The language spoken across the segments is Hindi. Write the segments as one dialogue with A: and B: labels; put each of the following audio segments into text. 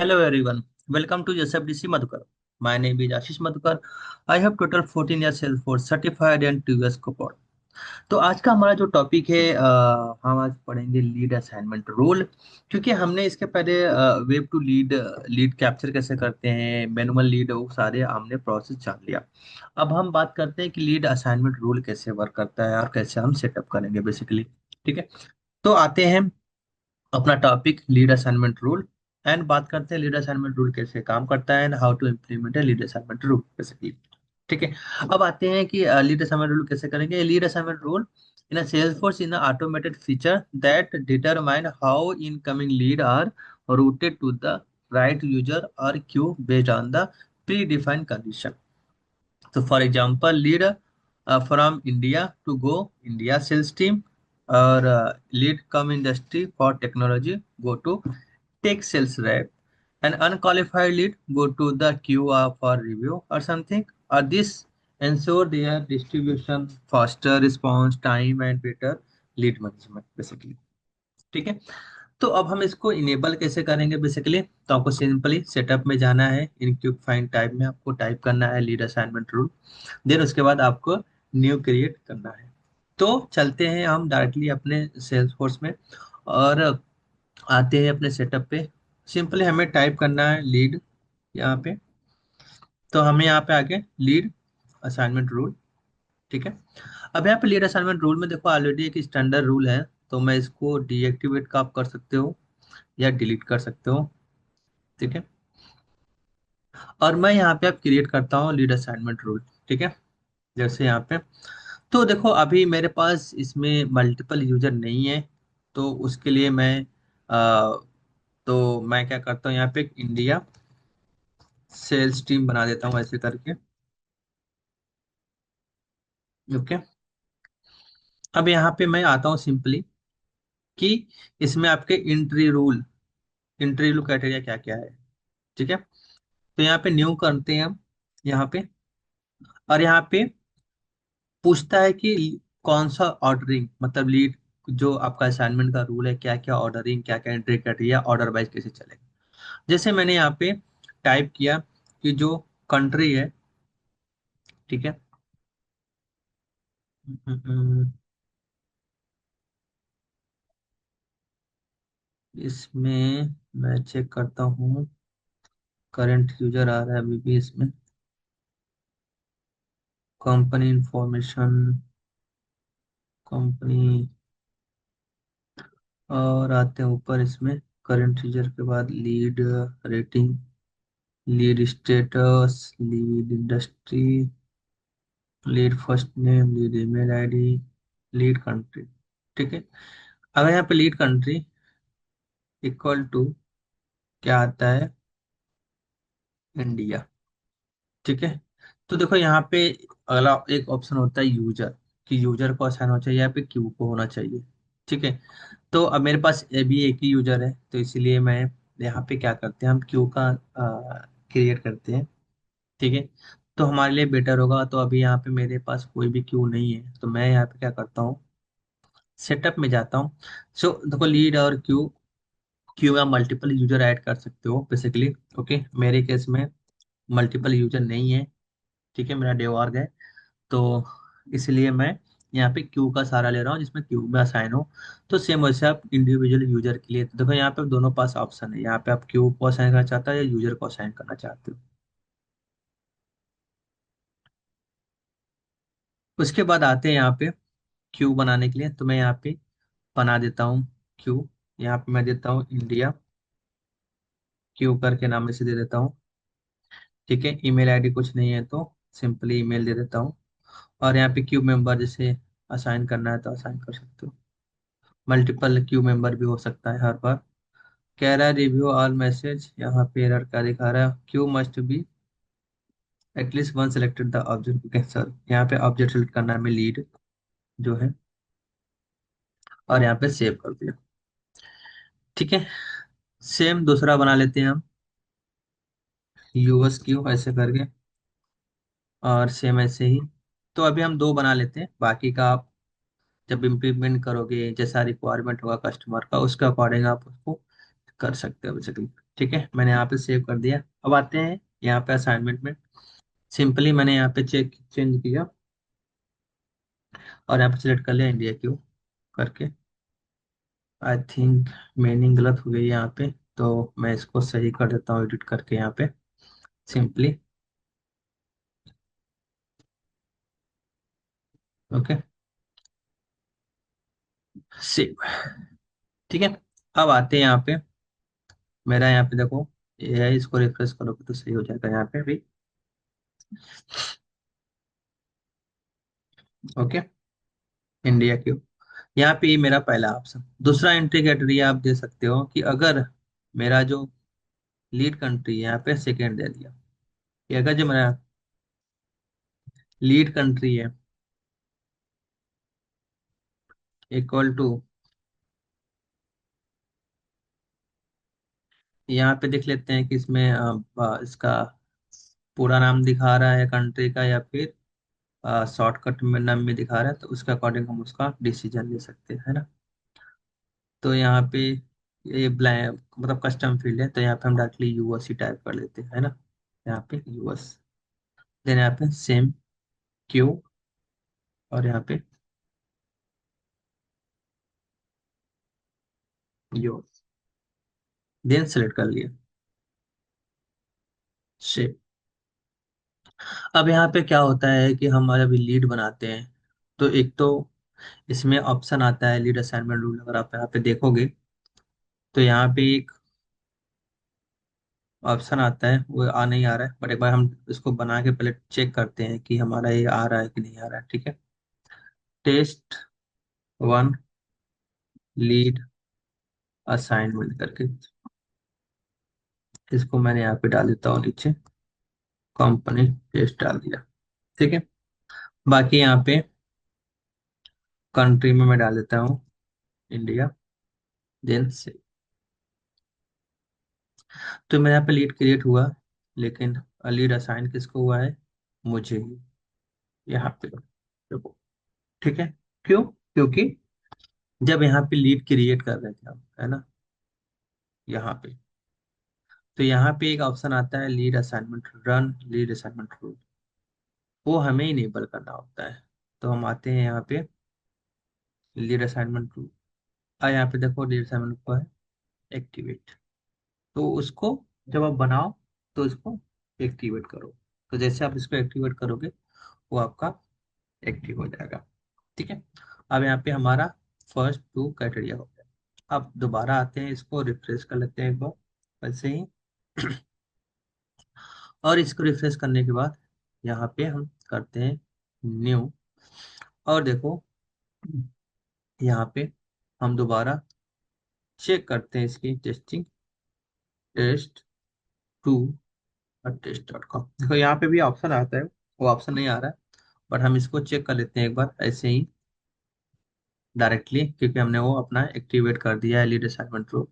A: Hello everyone, welcome to SFDC Madhukar. My name is Ashish Madhukar. I have total 14 years Salesforce certified and 2 years cohort. तो आज का हमारा जो टॉपिक है हम आज पढ़ेंगे लीड असाइनमेंट रोल। क्योंकि हमने इसके पहले web two lead lead capture कैसे करते हैं, मैनुअल लीड, वो सारे हमने प्रोसेस जान लिया। अब हम बात करते हैं कि लीड असाइनमेंट रोल कैसे वर्क करता है और कैसे हम सेटअप करेंगे बेसिकली। ठीक है, तो आते हैं अपना topic lead assignment rule and बात करते हैं लीड असाइनमेंट रूल कैसे काम करता है and how to implement lead assignment rule basically. ठीक है, अब आते हैं कि लीड असाइनमेंट रूल कैसे करेंगे। Lead assignment rule in a Salesforce in an automated feature that determine how incoming lead are routed to the right user or queue based on the predefined condition. So, for example, lead from India to go India sales team, or lead come industry for technology go to tech sales rep, and unqualified lead go to the QA for review or something. Or this ensure their distribution, faster response time, and better lead management basically. ठीक है, तो अब हम इसको इनेबल कैसे करेंगे बेसिकली। तो आपको सिंपली सेटअप में जाना है, इन क्विक फाइंड टाइप में आपको टाइप करना है लीड असाइनमेंट रूल। देन उसके बाद आपको न्यू क्रिएट करना है। तो चलते हैं हम डायरेक्टली अपने सेल्स फोर्स में और आते हैं अपने सेटअप पे। सिंपली हमें टाइप करना है लीड यहाँ पे। तो हमें यहाँ पे आके लीड असाइनमेंट रूल। ठीक है, अब यहाँ पे लीड असाइनमेंट रूल में देखो ऑलरेडी एक स्टैंडर्ड रूल है, तो मैं इसको डीएक्टिवेट का आप कर सकते हो या डिलीट कर सकते हो। ठीक है, और मैं यहाँ पे अब क्रिएट करता हूँ लीड असाइनमेंट रूल। ठीक है, जैसे यहाँ पे तो देखो अभी मेरे पास इसमें मल्टीपल यूजर नहीं है। तो उसके लिए मैं क्या करता हूँ, यहाँ पे एक इंडिया सेल्स टीम बना देता हूँ ऐसे करके। ओके, अब यहाँ पे मैं आता हूँ सिंपली कि इसमें आपके इंट्री रूल क्राइटेरिया क्या क्या है। ठीक है, तो यहाँ पे न्यू करते हैं हम यहाँ पे। और यहाँ पे पूछता है कि कौन सा ऑर्डरिंग, मतलब लीड जो आपका असाइनमेंट का रूल है, क्या क्या ऑर्डरिंग, क्या क्या एंट्री क्राइटेरिया, ऑर्डर वाइज कैसे चलेगा। जैसे मैंने यहाँ पे टाइप किया कि जो कंट्री है। ठीक है, इसमें मैं चेक करता हूँ, करंट यूजर आ रहा है अभी भी इसमें, कंपनी इंफॉर्मेशन, कंपनी, और आते हैं ऊपर इसमें करंट यूजर के बाद lead rating, lead status, lead industry, lead first name, lead email ID, lead country. ठीक है, अगर यहाँ पे लीड कंट्री इक्वल टू क्या आता है, इंडिया। ठीक है, तो देखो यहाँ पे अगला एक ऑप्शन होता है यूजर, कि यूजर को असाइन होना चाहिए, यहाँ पे क्यू को होना चाहिए। ठीक है, तो अब मेरे पास अभी एक ही यूजर है, तो इसलिए मैं यहाँ पे क्या करते हैं, हम क्यू का क्रिएट करते हैं। ठीक है, तो हमारे लिए बेटर होगा। तो अभी यहाँ पे मेरे पास कोई भी क्यू नहीं है, तो मैं यहाँ पे क्या करता हूँ, सेटअप में जाता हूँ। सो देखो लीड और क्यू, क्यू में मल्टीपल यूजर ऐड कर सकते हो बेसिकली। ओके, मेरे केस में मल्टीपल यूजर नहीं है। ठीक है, मेरा डेवॉर्ग है, तो इसलिए मैं यहाँ पे क्यू का सहारा ले रहा हूँ जिसमें क्यू में असाइन हो। तो सेम वैसे आप इंडिविजुअल यूजर के लिए, तो देखो यहाँ पे दोनों पास ऑप्शन है, यहाँ पे आप क्यू को असाइन करना चाहते हो या यूजर को असाइन करना चाहते हो। उसके बाद आते हैं यहाँ पे क्यू बनाने के लिए, तो मैं यहाँ पे बना देता हूँ क्यू। यहाँ पे मैं देता हूँ इंडिया क्यू करके नाम से दे देता हूँ। ठीक है, ईमेल आईडी कुछ नहीं है तो सिंपली ईमेल दे देता हूँ। और यहाँ पे क्यू मेंबर जैसे असाइन करना है तो असाइन कर सकते हो, मल्टीपल क्यू मेंबर भी हो सकता है हर बार। कह रहा है रिव्यू ऑल मैसेज, यहाँ पे एरर क्या दिखा रहा है, Q must be at least one selected the object cancer, यहाँ पे ऑब्जेक्ट सेलेक्ट करना है, मैं लीड जो है, और यहाँ पे सेव कर दिया। ठीक है, सेम दूसरा बना लेते हैं हम, यूएस क्यू ऐसे करके, और सेम ऐसे ही। तो अभी हम दो बना लेते हैं, बाकी का आप जब इम्प्लीमेंट करोगे जैसा रिक्वायरमेंट होगा कस्टमर का, उसके अकॉर्डिंग आप उसको कर सकते हो बेसिकली। ठीक है, मैंने यहाँ पे सेव कर दिया। अब आते हैं यहाँ पे असाइनमेंट में। सिंपली मैंने यहाँ पे चेक चेंज किया और यहाँ पे सिलेक्ट कर लिया इंडिया क्यू करके। आई थिंक मीनिंग गलत हो गई है यहाँ पे, तो मैं इसको सही कर देता हूँ एडिट करके यहाँ पे सिंपली। Okay, save. ठीक है, अब आते हैं यहाँ पे। मेरा यहाँ पे देखो ये है, इसको रिफ्रेश करोगे तो सही हो जाएगा यहाँ पे भी। ओके, इंडिया क्यू, यहाँ पे ये मेरा पहला ऑप्शन। दूसरा एंट्री क्राइटेरिया आप दे सकते हो कि अगर मेरा जो लीड कंट्री है यहाँ पे सेकेंड दे दिया, कि अगर जो मेरा लीड कंट्री है इक्वल टू, यहाँ पे देख लेते हैं कि इसमें इसका पूरा नाम दिखा रहा है कंट्री का या फिर शॉर्टकट में नाम में दिखा रहा है, तो उसके अकॉर्डिंग हम उसका डिसीजन ले सकते हैं, है ना। तो यहाँ पे ये ब्लैंक मतलब कस्टम फील्ड है, तो यहाँ पे हम डायरेक्टली यूएस ही टाइप कर लेते हैं, है ना। यहाँ पे यूएस, देन यहाँ पे सेम क्यू, और यहाँ पे यूएस, देन सेलेक्ट कर लिया शेप। अब यहाँ पे क्या होता है कि हम जब लीड बनाते हैं तो एक तो इसमें ऑप्शन आता है लीड असाइनमेंट रूल। अगर आप यहाँ पे देखोगे तो यहाँ पे एक ऑप्शन आता है, वो आ नहीं आ रहा है, बट एक बार हम इसको बना के पहले चेक करते हैं कि हमारा ये आ रहा है कि नहीं आ रहा है। ठीक है, टेस्ट वन लीड असाइनमेंट करके इसको मैंने यहाँ पे डाल देता हूँ नीचे, कंपनी टेस्ट डाल दिया। ठीक है, बाकी यहाँ पे कंट्री में मैं डाल देता हूँ इंडिया, देन से। तो मेरे यहाँ पे लीड क्रिएट हुआ, लेकिन लीड असाइन किसको हुआ है, मुझे ही, यहाँ पे देखो। ठीक है, क्यों, क्योंकि जब यहाँ पे लीड क्रिएट कर रहे थे हम, है ना, यहाँ पे, तो यहाँ पे एक ऑप्शन आता है lead assignment, run lead assignment rule, वो हमें ही इनेबल करना होता है। तो हम आते हैं यहाँ पे लीड असाइनमेंट रूल, यहाँ पे देखो लीड असाइनमेंट को है एक्टिवेट। तो उसको जब आप बनाओ तो इसको एक्टिवेट करो। तो जैसे आप इसको एक्टिवेट करोगे वो आपका एक्टिव हो जाएगा। ठीक है, अब यहाँ पे हमारा फर्स्ट टू क्राइटेरिया हो गया। अब दोबारा आते हैं, इसको रिफ्रेश कर लेते हैं एक बार वैसे ही। और इसको रिफ्रेश करने के बाद यहाँ पे हम करते हैं न्यू, और देखो यहाँ पे हम दोबारा चेक करते हैं इसकी टेस्टिंग, टेस्ट टू और टेस्ट डॉट कॉम। देखो यहाँ पे भी ऑप्शन आता है, वो ऑप्शन नहीं आ रहा है, बट हम इसको चेक कर लेते हैं एक बार ऐसे ही डायरेक्टली, क्योंकि हमने वो अपना एक्टिवेट कर दिया है लीड असाइनमेंट रूल,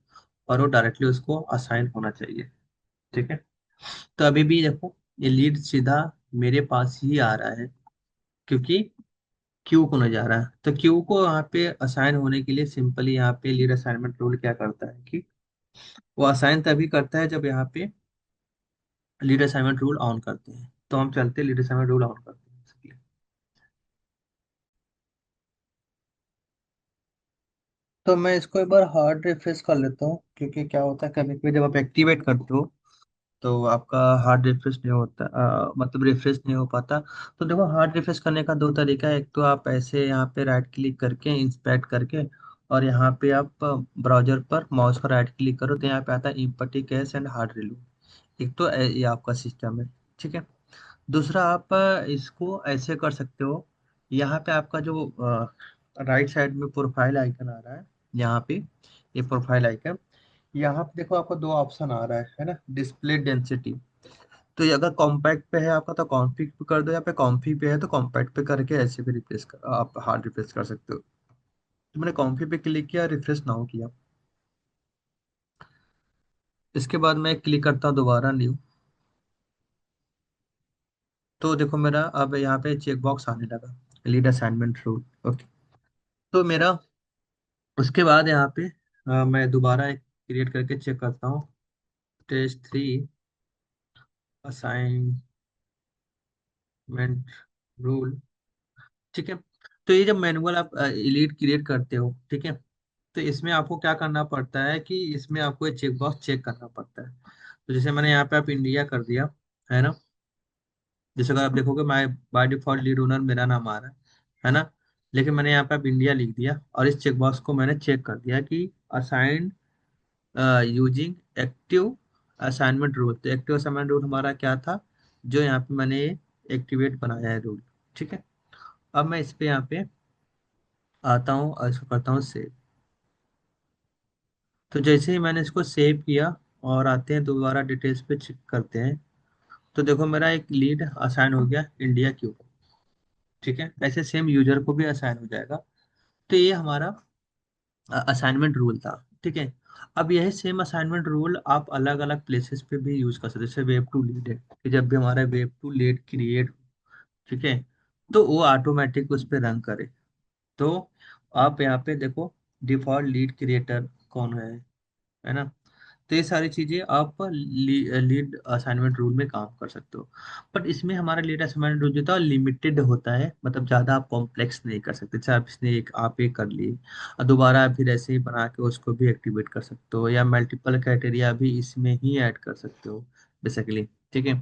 A: और वो डायरेक्टली उसको असाइन होना चाहिए। ठीक है, तो अभी भी देखो ये लीड सीधा मेरे पास ही आ रहा है, क्योंकि क्यू को नहीं जा रहा है। तो क्यू को यहाँ पे असाइन होने के लिए सिंपली यहाँ पे लीड असाइनमेंट रूल क्या करता है कि वो असाइन तभी करता है जब यहाँ पे लीड असाइनमेंट रूल ऑन करते हैं। तो हम चलते हैं लीड असाइनमेंट रूल ऑन करते हैं इसके लिए। तो मैं इसको एक बार हार्ड रिफ्रेश कर लेता हूँ, क्योंकि क्या होता है कभी कभी जब आप एक्टिवेट करते हो तो आपका हार्ड रिफ्रेश नहीं होता, मतलब रिफ्रेश नहीं हो पाता। तो देखो हार्ड रिफ्रेश करने का दो तरीका है। एक तो आप ऐसे यहाँ पे राइट क्लिक करके इंस्पेक्ट करके, और यहाँ पे आप ब्राउजर पर माउस पर राइट क्लिक करो तो यहाँ पे आता है empty cash and hard reload. एक तो ये आपका सिस्टम है। ठीक है, दूसरा आप इसको ऐसे कर सकते हो। यहाँ पे आपका जो राइट साइड में प्रोफाइल आइकन आ रहा है, यहाँ पे ये प्रोफाइल आइकन, यहाँ पे देखो आपको दो ऑप्शन आ रहा है ना, डिस्प्ले डेंसिटी। तो ये अगर कॉम्पैक्ट पे है आपका तो कॉन्फिग पे कर दो, यहाँ पे कॉन्फिग पे है तो कॉम्पैक्ट पे करके ऐसे भी रिप्लेस कर, आप हार्ड रिप्लेस कर सकते हो। तो मैंने कॉन्फिग पे क्लिक किया, रिफ्रेश ना हो किया। इसके बाद मैं क्लिक करता हूँ दोबारा न्यू, तो देखो मेरा अब यहाँ पे चेक बॉक्स आने लगा, लीड असाइनमेंट रूल। ओके, तो मेरा उसके बाद यहाँ पे मैं दोबारा एक क्रिएट करके चेक करता हूँ। Test 3 assignment rule. ठीक है। तो ये जब मैनुअल आप लीड क्रिएट करते हो, ठीक है, तो इसमें आपको क्या करना पड़ता है कि इसमें आपको एक चेक बॉक्स चेक करना पड़ता है। तो जैसे मैंने यहाँ पे आप इंडिया कर दिया, है ना। जैसे अगर आप देखोगे, मैं बाय डिफॉल्ट लीड ओनर मेरा नाम आ रहा है ना। लेकिन मैंने यहाँ पे आप इंडिया लिख दिया और इस चेक बॉक्स को मैंने चेक कर दिया कि assigned using active assignment rule. तो एक्टिव असाइनमेंट रूल हमारा क्या था, जो यहाँ पे मैंने एक्टिवेट बनाया है रूल। ठीक है। अब मैं इस पे यहाँ पे आता हूँ और इसको करता हूँ सेव। तो जैसे ही मैंने इसको सेव किया और आते हैं दोबारा डिटेल्स पे चेक करते हैं, तो देखो मेरा एक लीड असाइन हो गया इंडिया के ऊपर। ठीक है, ऐसे सेम यूजर को भी असाइन हो जाएगा। तो ये हमारा असाइनमेंट रूल था। ठीक है। अब यही सेम असाइनमेंट रूल आप अलग अलग प्लेसेस पे भी यूज कर सकते हो। जैसे वेब टू लीड है कि जब भी हमारा वेब टू लीड क्रिएट, ठीक है, तो वो ऑटोमेटिक उस पर रन करे। तो आप यहाँ पे देखो डिफॉल्ट लीड क्रिएटर कौन है ना। तो ये सारी चीजें आप लीड असाइनमेंट रूल में काम कर सकते हो। बट इसमें हमारा लीड असाइनमेंट रूल जो था लिमिटेड होता है, मतलब ज्यादा आप कॉम्प्लेक्स नहीं कर सकते। चाहे आप इसने एक आप एक कर लिए और दोबारा आप फिर ऐसे ही बना के उसको भी एक्टिवेट कर सकते हो, या मल्टीपल क्राइटेरिया भी इसमें ही ऐड कर सकते हो बेसिकली। ठीक है।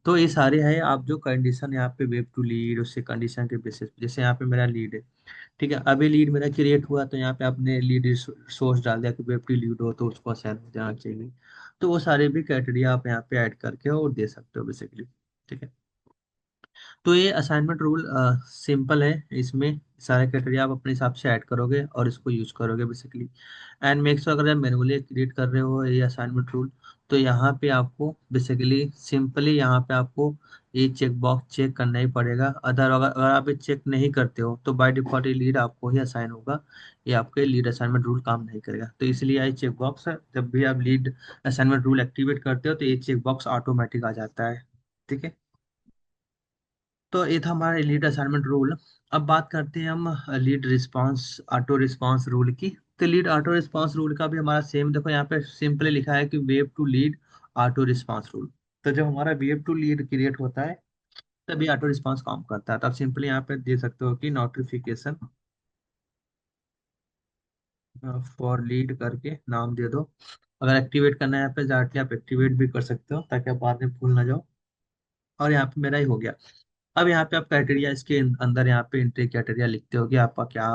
A: तो ये सारे हैं आप जो कंडीशन यहाँ पे वेब टू लीड, उससे कंडीशन के बेसिस पे, जैसे यहाँ पे मेरा लीड है। ठीक है, अभी लीड मेरा क्रिएट हुआ तो यहाँ पे आपने लीड सोर्स डाल दिया कि वेब लीड हो तो उसको असाइन हो जाना चाहिए। तो वो सारे भी क्राइटेरिया आप यहाँ पे ऐड करके और दे सकते हो बेसिकली। ठीक है। तो ये असाइनमेंट रूल सिंपल है। इसमें सारे क्राइटेरिया आप अपने हिसाब से ऐड करोगे और इसको यूज करोगे बेसिकली। एंड मेक श्योर अगर आप मैनुअली क्रिएट कर रहे हो ये असाइनमेंट रूल, तो यहाँ पे आपको बेसिकली सिंपली यहाँ पे आपको ये चेक बॉक्स चेक करना ही पड़ेगा। अगर आप ये चेक नहीं करते हो तो बाय डिफॉल्ट ये लीड आपको ही असाइन होगा। ये आपके लीड असाइनमेंट रूल काम नहीं करेगा। तो इसलिए ये चेक बॉक्स है, जब भी आप लीड असाइनमेंट रूल एक्टिवेट करते हो तो ये चेक बॉक्स ऑटोमेटिक आ जाता है। ठीक है। तो ये था हमारा लीड असाइनमेंट रूल। अब बात करते हैं हम lead response auto response rule की। तो लीड ऑटो रिस्पांस रूल का भी हमारा सेम, देखो यहाँ पे सिंपली लिखा है कि web two lead auto response rule. तो जब हमारा वेब टू लीड क्रिएट होता है तभी ऑटो रिस्पांस काम करता है। तो आप सिंपली यहाँ पे दे सकते हो कि नोटिफिकेशन फॉर लीड करके नाम दे दो। अगर एक्टिवेट करना है यहाँ पे जाके आप एक्टिवेट भी कर सकते हो ताकि आप बाद में भूल ना जाओ। और यहाँ पे मेरा ही हो गया। अब यहाँ पे आप क्राइटेरिया इसके अंदर यहाँ पे एंट्री क्राइटेरिया लिखते हो कि आपका क्या,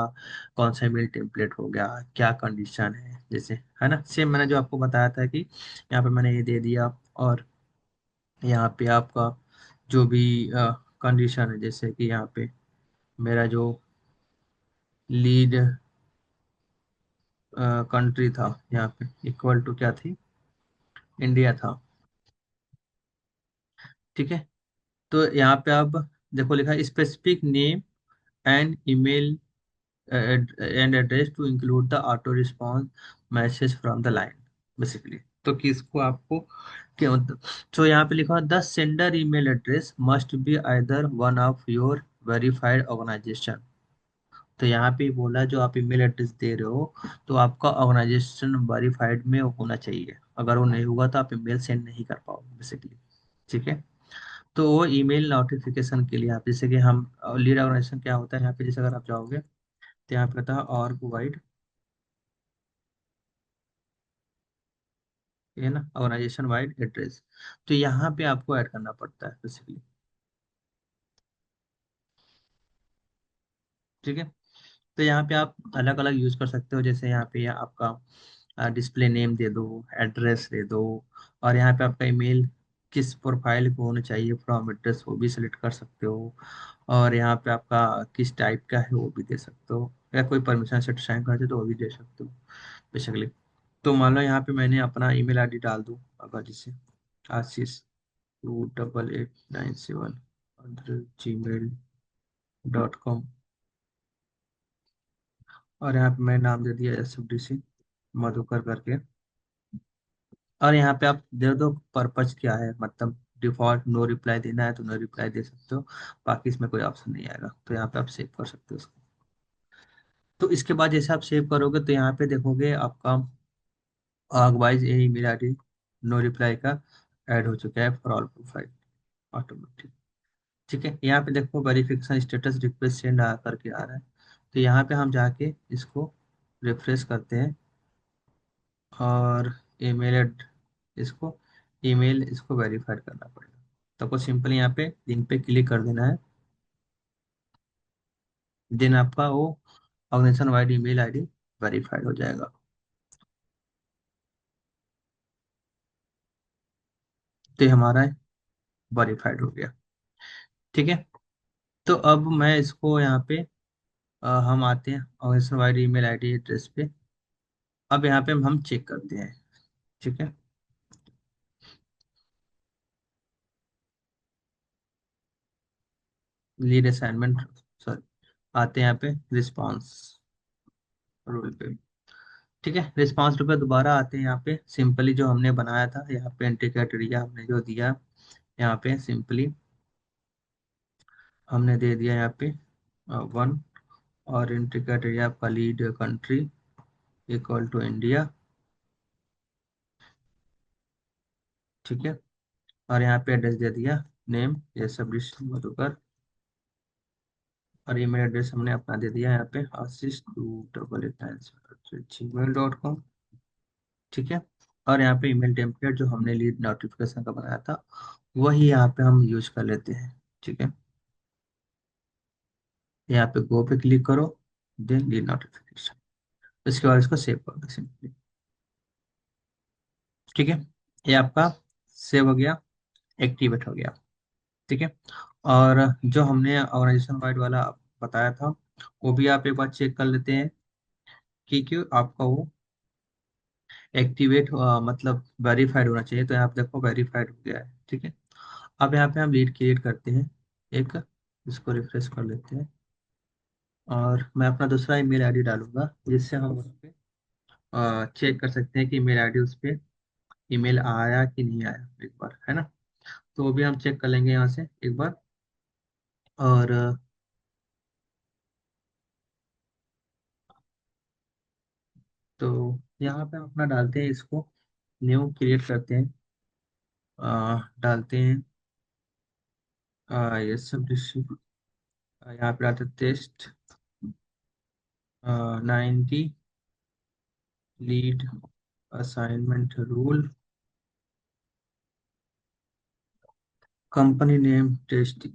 A: कौन सा मेल टेम्पलेट हो गया, क्या कंडीशन है, जैसे है ना सेम मैंने जो आपको बताया था कि यहाँ पे मैंने ये दे दिया। और यहाँ पे आपका जो भी कंडीशन है, जैसे कि यहाँ पे मेरा जो लीड कंट्री था यहाँ पे इक्वल टू क्या थी, इंडिया था। ठीक है। तो यहाँ पे आप देखो लिखा specific name and email and address to include the auto response message from the line basically. तो किसको आपको क्या मतलब, तो यहाँ पे लिखा the sender email address must be either one of your verified organisation. तो यहाँ पे बोला जो आप ईमेल एड्रेस दे रहे हो तो आपका ऑर्गेनाइजेशन वेरीफाइड में होना चाहिए। अगर वो नहीं हुआ तो आप ईमेल सेंड नहीं कर पाओगे बेसिकली। ठीक है। तो वो ईमेल नोटिफिकेशन के लिए आप जैसे कि हम लीड ऑर्गेनाइजेशन क्या होता है यहाँ पे, जैसे अगर आप जाओगे तो यहाँ पे कहता है ऑर्ग वाइड, है ना, ऑर्गेनाइजेशन वाइड एड्रेस। तो यहाँ पे आपको ऐड करना पड़ता है बेसिकली। ठीक है। तो यहाँ पे आप अलग अलग यूज कर सकते हो, जैसे यहाँ पे आपका डिस्प्ले नेम दे दो, एड्रेस दे दो, और यहाँ पे आपका ईमेल किस प्रोफाइल को होना चाहिए फ्रॉम एड्रेस वो भी सिलेक्ट कर सकते हो। और यहाँ पे आपका किस टाइप का है वो भी दे सकते हो, या कोई परमिशन सेट साइन करते तो वो भी दे सकते हो बेसिकली। तो मान लो यहाँ पे मैंने अपना ईमेल आईडी डाल दूँ, अगर जैसे आशीष 2897@gmail.com। और यहाँ पे मैं नाम दे दिया SFDC मधुकर करके। और यहाँ पे आप दे दो पर्पज क्या है, मतलब डिफॉल्ट नो रिप्लाई देना है तो नो रिप्लाई दे सकते हो। बाकी इसमें कोई ऑप्शन नहीं आएगा, तो यहाँ पे आप सेव कर सकते हो उसको। तो इसके बाद जैसे आप सेव करोगे तो यहाँ पे देखोगे आपका आगवाइज ये email I D no reply का ऐड हो चुका है फॉर ऑल प्रोफाइल ऑटोमेटिक। ठीक है, यहाँ पे देखो वेरिफिकेशन स्टेटस रिक्वेस्ट सेंड आ करके आ रहा है। तो यहाँ पे हम जाके इसको रिफ्रेश करते हैं और ईमेल इसको ईमेल इसको वेरीफाइड करना पड़ेगा। तो आपको सिंपली यहाँ पे लिंक पे क्लिक कर देना है। देन आपका वो organisation wide email ID verified हो जाएगा। तो ये हमारा वेरीफाइड हो गया। ठीक है, तो अब मैं इसको यहाँ पे हम आते हैं organisation wide email ID address पे। अब यहाँ पे हम चेक करते हैं। ठीक है, लीड असाइनमेंट, सॉरी, आते हैं यहाँ पे रिस्पॉन्स रूल पे। ठीक है, रिस्पॉन्स रूल पे दोबारा आते हैं। यहाँ पे सिंपली जो हमने बनाया था, यहाँ पे एंट्री क्राइटेरिया हमने जो दिया, यहाँ पे सिंपली हमने दे दिया यहाँ पे 1, और एंट्री क्राइटेरिया आपका lead country equal to India. ठीक है, और यहाँ पे एड्रेस दे दिया, नेम ये सब डिस्ट्रिक्ट मधुकर, और ईमेल एड्रेस हमने अपना दे दिया यहाँ पे आशीष 2889@gmail.com। ठीक है, और यहाँ पे ईमेल टेम्पलेट जो हमने लीड नोटिफिकेशन का बनाया था वही यहाँ पे हम यूज कर लेते हैं। ठीक है, यहाँ पे गो पे क्लिक करो, देन लीड नोटिफिकेशन, इसके बाद इसको सेव कर दो सिंपली। ठीक है, ये आपका सेव हो गया, एक्टिवेट हो गया। ठीक है, और जो हमने ऑर्गेनाइजेशन वाइड वाला बताया था वो भी आप एक बार चेक कर लेते हैं कि क्यों आपका वो एक्टिवेट मतलब वेरीफाइड होना चाहिए। तो यहाँ पे देखो वेरीफाइड हो गया है। ठीक है, अब यहाँ पे हम लीड क्रिएट करते हैं एक, इसको रिफ्रेश कर लेते हैं, और मैं अपना दूसरा ईमेल आईडी डालूंगा जिससे हम उस पे चेक कर सकते हैं कि ईमेल आईडी उस पे ईमेल आया कि नहीं आया एक बार, है ना। तो वो भी हम चेक कर लेंगे यहाँ से एक बार। और तो यहाँ पे हम अपना डालते हैं, इसको न्यू क्रिएट करते हैं, डालते हैं ये सब डिस्ट्रिक्ट, यहाँ पे डालते हैं test 90 lead assignment rule, company name test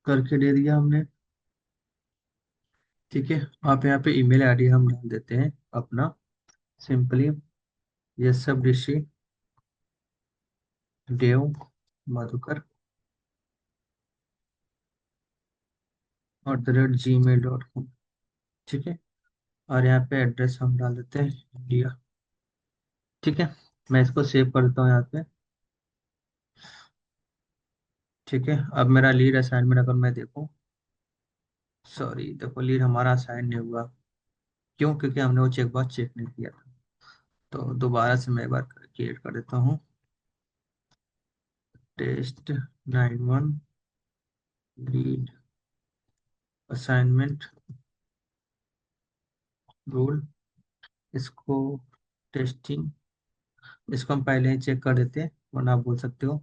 A: करके दे दिया हमने। ठीक है, आप यहाँ पे ईमेल आईडी हम डाल देते हैं अपना सिंपली, ये सब ऋषि देव मधुकर @gmail.com। ठीक है, और यहाँ पे एड्रेस हम डाल देते हैं इंडिया। ठीक है, मैं इसको सेव करता हूँ यहाँ पे। ठीक है, अब मेरा लीड असाइनमेंट अगर मैं देखूँ, सॉरी देखो लीड हमारा असाइन नहीं हुआ। क्यों? क्योंकि हमने वो चेक बॉक्स चेक नहीं किया था। तो दोबारा से मैं एक बार क्रिएट कर देता हूँ, test 91 लीड असाइनमेंट रूल, इसको टेस्टिंग, इसको हम पहले ही चेक कर देते हैं वरना आप बोल सकते हो।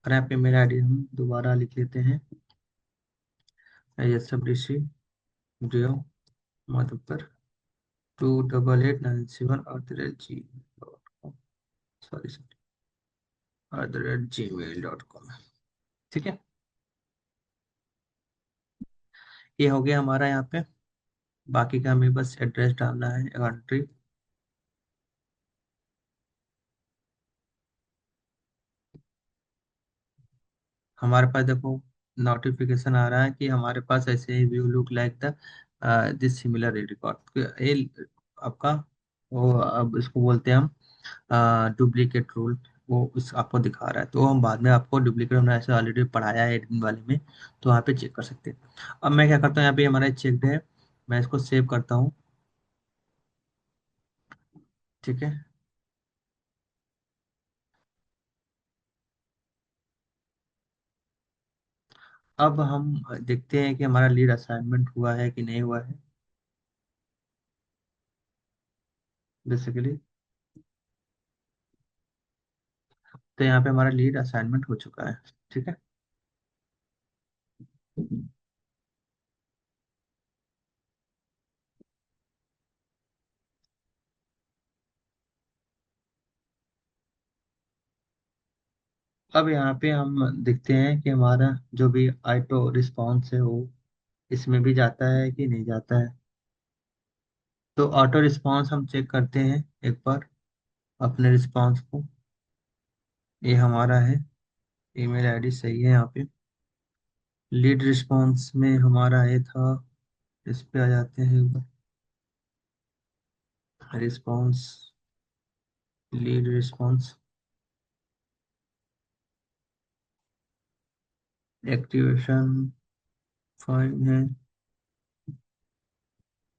A: और यहाँ पे मेरा आईडी हम दोबारा लिख लेते हैं, S F D C dio Madhukar 288971@gmail.com, sorry @gmail.com। ठीक है, ये हो गया हमारा यहाँ पे। बाकी का हमें बस एड्रेस डालना है कंट्री। हमारे पास देखो नोटिफिकेशन आ रहा है कि हमारे पास ऐसे ही view look like the this similar record, ये आपका वो अब इसको बोलते हैं हम डुप्लीकेट रूल, वो उस आपको दिखा रहा है। तो हम बाद में आपको डुप्लीकेट हमने ऐसे ऑलरेडी पढ़ाया है एडमिन वाले में, तो वहाँ पे चेक कर सकते हैं। अब मैं क्या करता हूँ, यहाँ पे हमारा चेकड है, मैं इसको सेव करता हूँ। ठीक है, अब हम देखते हैं कि हमारा लीड असाइनमेंट हुआ है कि नहीं हुआ है। बेसिकली तो यहाँ पे हमारा लीड असाइनमेंट हो चुका है। ठीक है। अब यहाँ पे हम देखते हैं कि हमारा जो भी ऑटो रिस्पॉन्स है वो इसमें भी जाता है कि नहीं जाता है। तो ऑटो रिस्पॉन्स हम चेक करते हैं एक बार अपने रिस्पॉन्स को। ये हमारा है, ईमेल आईडी सही है यहाँ पे। लीड रिस्पॉन्स में हमारा ये था, इस पे आ जाते हैं एक बार। Response, lead response, activation fine है।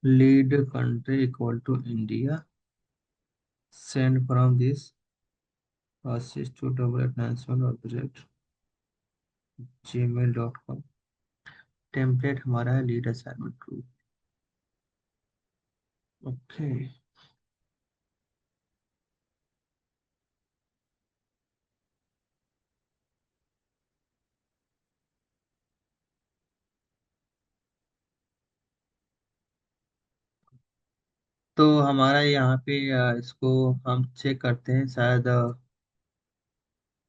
A: Lead country equal to India, send from this assist to 8897 gmail.com। Template हमारा है लीड असाइनमेंट टू। ओके। तो हमारा यहाँ पे इसको हम चेक करते हैं, शायद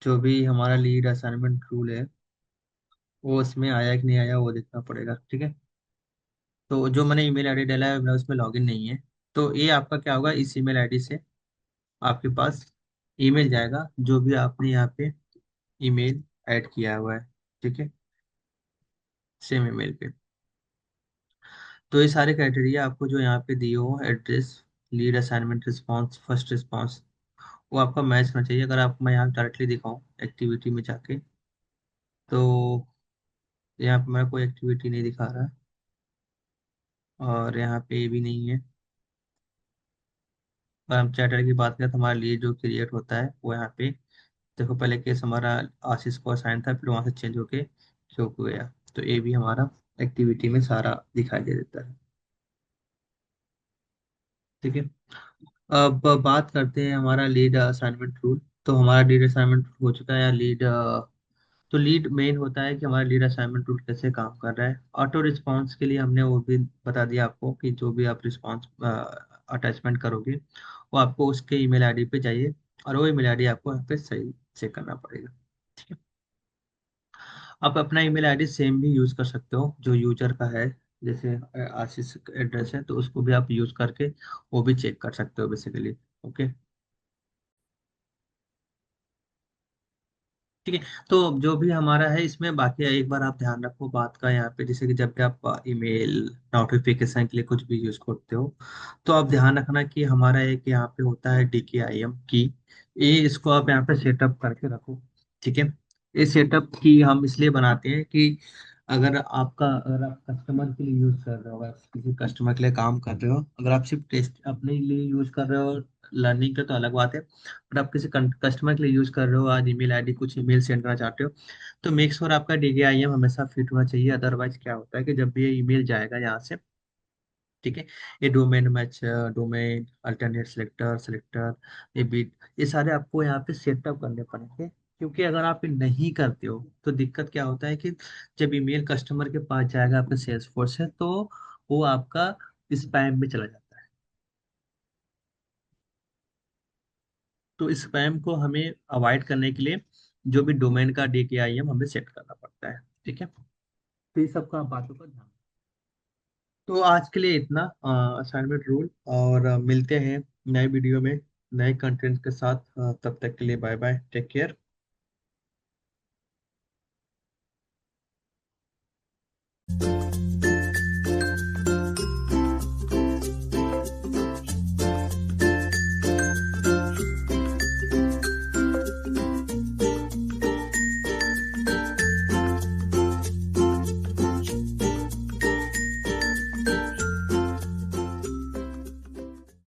A: जो भी हमारा लीड असाइनमेंट रूल है वो इसमें आया कि नहीं आया वो देखना पड़ेगा। ठीक है। तो जो मैंने ईमेल आईडी डाला है मेरा उसमें लॉगिन नहीं है। तो ये आपका क्या होगा, इस ईमेल आईडी से आपके पास ईमेल जाएगा जो भी आपने यहाँ पे ईमेल ऐड किया हुआ है। ठीक है। सेम ईमेल पे। तो ये सारे क्राइटेरिया आपको जो यहाँ पे दिए हो, address, lead assignment response, first response, वो आपका मैच होना चाहिए। अगर आप मैं यहाँ डायरेक्टली दिखाऊँ एक्टिविटी में जाके, तो यहाँ पे मेरा कोई एक्टिविटी नहीं दिखा रहा है, और यहाँ पे भी नहीं है। अगर हम चैटर की बात करें तो हमारा लीड जो क्रिएट होता है वो यहाँ पे देखो, पहले केस हमारा आशीष को असाइन था, फिर वहां से चेंज होके क्यों को गया। तो ये भी हमारा एक्टिविटी में सारा दिखाई दे देता है। ठीक है। अब बात करते हैं हमारा लीड असाइनमेंट रूल। तो हमारा लीड असाइनमेंट हो चुका है, या लीड तो लीड मेन होता है कि हमारा लीड असाइनमेंट रूल कैसे काम कर रहा है। ऑटो रिस्पॉन्स के लिए हमने वो भी बता दिया आपको कि जो भी आप रिस्पॉन्स अटैचमेंट करोगे वो आपको उसके ईमेल आईडी पे चाहिए, और वो ईमेल आईडी आपको यहाँ पे सही चेक करना पड़ेगा। ठीक है। आप अपना ईमेल आईडी सेम भी यूज कर सकते हो जो यूजर का है। जैसे आशीष एड्रेस है तो उसको भी आप यूज करके वो भी चेक कर सकते हो बेसिकली। ओके। ठीक है। तो जो भी हमारा है इसमें बाकी एक बार आप ध्यान रखो बात का यहाँ पे, जैसे कि जब भी आप ईमेल नोटिफिकेशन के लिए कुछ भी यूज करते हो तो आप ध्यान रखना कि हमारा एक यहाँ पे होता है DKIM की। ये इसको आप यहाँ पे सेटअप करके रखो। ठीक है। ये सेटअप की हम इसलिए बनाते हैं कि अगर आप कस्टमर के लिए यूज कर रहे हो, अगर किसी कस्टमर के लिए काम कर रहे हो, अगर आप सिर्फ टेस्ट अपने लिए यूज कर रहे हो, लर्निंग का तो अलग बात है, बट आप किसी कस्टमर के लिए यूज कर रहे हो, आज ईमेल आईडी कुछ ईमेल सेंड करना चाहते हो, तो मेक श्योर आपका DKIM हमेशा फिट होना चाहिए। अदरवाइज क्या होता है कि जब भी ये ईमेल जाएगा यहाँ से, ठीक है, ये domain match, domain alternate selector selector, ये बीट, ये सारे आपको यहाँ पे सेटअप करने पड़ेंगे। क्योंकि अगर आप ये नहीं करते हो तो दिक्कत क्या होता है कि जब ईमेल कस्टमर के पास जाएगा आपके सेल्स फोर्स से, तो वो आपका स्पैम में चला जाता है। तो स्पैम को हमें अवॉइड करने के लिए जो भी डोमेन का DKIM हमें सेट करना पड़ता है। ठीक है। तो ये सब का बातों का ध्यान। तो आज के लिए इतना असाइनमेंट रूल, और मिलते हैं नए वीडियो में नए कंटेंट के साथ। तब तक के लिए बाय बाय, टेक केयर।